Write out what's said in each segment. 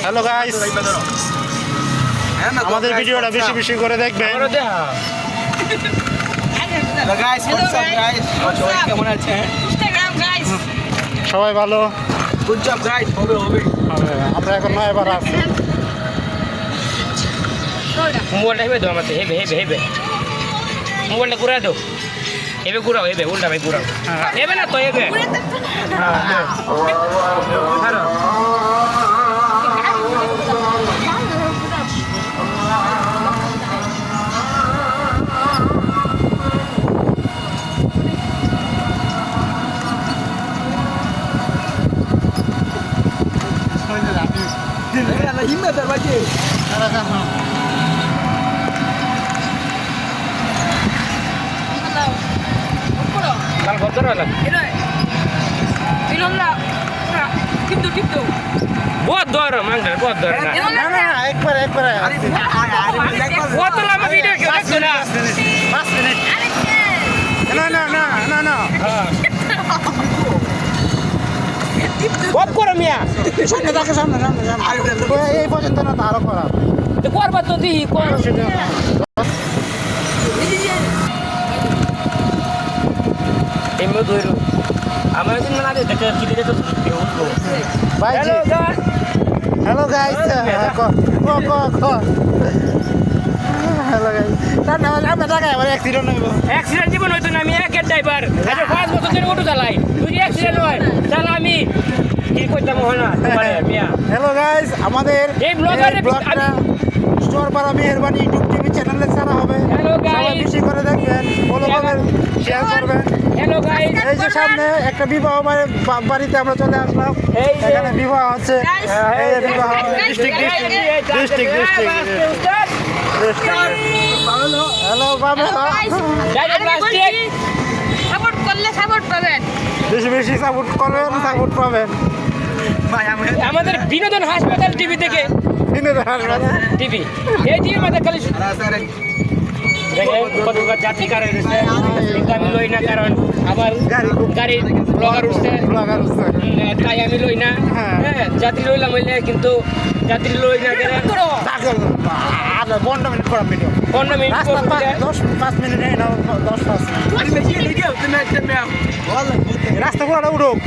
Hello guys, আমাদের ভিডিওটা বেশি বেশি করে দেখবেন। কেমন আছেন? সবাই ভালো। গুড জব গাইস, হবে হবে। আমরা এখন এবার আছি। মোবাইলটা হেবে দাও আমাকে, হেবে হেবে হেবে মোবাইলটা ঘুরা দাও, হেবে ঘুরাও, হেবে উল্টা ভাই ঘুরাও, হেবে না তো হেবে। Himmat berbagi. Kalau kotor lah. Buat dor, manggil buat dor. একবার Buat tuh lama video kita sudah. 5 minute. না Buat kurang ya. সামনে দেখো, সামনে এই পর্যন্ত না, তো আরো খারাপ। The korban tuh di korban. Emo dulu. Amar itu mana ada dekat kita itu diurut. ভাইজি, হ্যালো গাইস, হ্যালো গাইস। না আমরা টাকা এবার অ্যাক্সিডেন্ট হইব। Accident জীবন হইতো না, আমি একের ড্রাইভার। আচ্ছা 5 বছর ধরে অটো চালাই। তুই অ্যাক্সিডেন্ট হয়, তাহলে আমি কি কইতাম হয় না তোমারে মিয়া। হ্যালো গাইস, আমাদের এই ব্লগটা চরপাড়া মেহেরবানি ইউটিউব টিভি চ্যানেলে ছাড়া হবে। Hello guys. সবাই বেশি করে দেখবেন, ফলো করবেন, শেয়ার করবেন। Hello guys. এই যে সামনে একটা বিবাহ বাড়িতে আমরা চলে আসলাম। এই যে এখানে বিবাহ হচ্ছে, এই যে বিবাহ ডিস্ট্রিক্ট। হ্যালো বাবা, প্লাস্টিক সাপোর্ট করলে সাপোর্ট পাবেন। বেশি বেশি সাপোর্ট করবেন, সাপোর্ট পাবেন। আমাদের বিনোদন হাসপাতাল টিভি থেকে টিভি এই টিভি আমাদের খালি কত যাত্রী কারণ রয়েছে, কিন্তু আমি লই না, কারণ আবার গাড়ি ব্লগার উঠছে, তাই আমি লই না। হ্যাঁ, যাত্রী লইলাম হইলে, কিন্তু যাত্রী লই না কেন 15 মিনিট করা ভিডিও, 15 মিনিট 5 মিনিট নেই না, 10-5 রাস্তা পুরোটা উঠুক।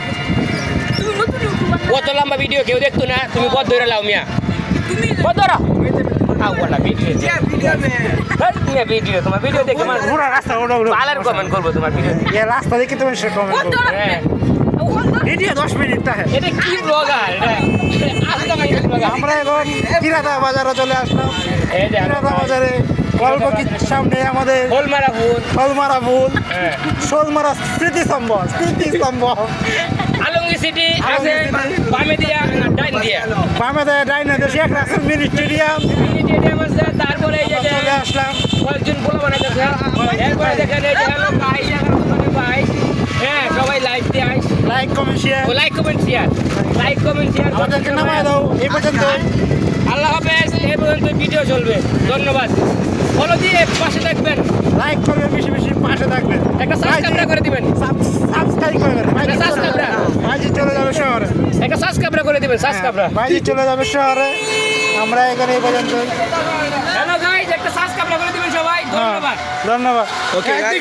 কত লম্বা ভিডিও কেউ দেখতো না, তুমি বদ ধরে লাও মিয়া, বদ ধরো। ভিডিও তোমার ভিডিও দেখে পুরো রাস্তা উঠুক, পালার কমেন্ট করবো তোমার ভিডিও। রাস্তা দেখে তুমি সে কমেন্ট করবে। হ্যাঁ, ভিডিও 10 মিনিট থাকে। এটা কি ব্লগার? আমরা এখন কিরাতা বাজারে চলে আসলাম। এই যে কিরাতা বাজারে গল্প কি সামনে আমাদের হোলমারা ফুল, শোলমারা ফুল, হ্যাঁ, শোলমারা স্মৃতিস্তম্ভ। আলঙ্গি সিটি আছে, বামে দিয়া না ডাইন দিয়া, বামে ডাইনে Sheikh Russel mini stadium stadium আছে। তারপরে এই যে চলে আসলাম। কয়েকজন পোলা বানাইতেছে, এরপরে দেখেন এই যে হ্যালো ভাই, ভাই, হ্যাঁ, সবাই লাইক দিয়ে আইস, like comment share. Like comment share, like comment share আমাদেরকে নামায় দাও। এই পর্যন্ত আল্লাহ হাফেজ। এই পর্যন্ত ভিডিও চলবে, ধন্যবাদ। ফলো দিয়ে পাশে থাকবেন, লাইক করবেন, বেশি বেশি পাশে থাকবেন, একটা সাবস্ক্রাইব করে দিবেন, সাবস্ক্রাইব করবেন। ভাইজি চলে যাবে শহরে, একটা সাবস্ক্রাইব করে দিবেন, সাবস্ক্রাইব। ভাইজি চলে যাবে শহরে। আমরা এখানে এই পর্যন্ত। হ্যালো গাইস, একটা সাবস্ক্রাইব করে দিবেন সবাই, ধন্যবাদ। ধন্যবাদ। Okay, guys.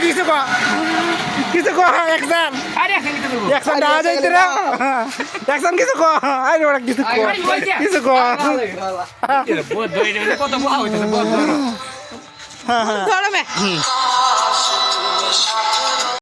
কিছু কো একজন আরে এখন কি করব? একজন না যাইতে রে, একজন কিছু কো, আরে ওরা কিছু কো, কিছু কো। বহুত ধরে কত বড় হইতেছে, বহুত বড়। ধরো মে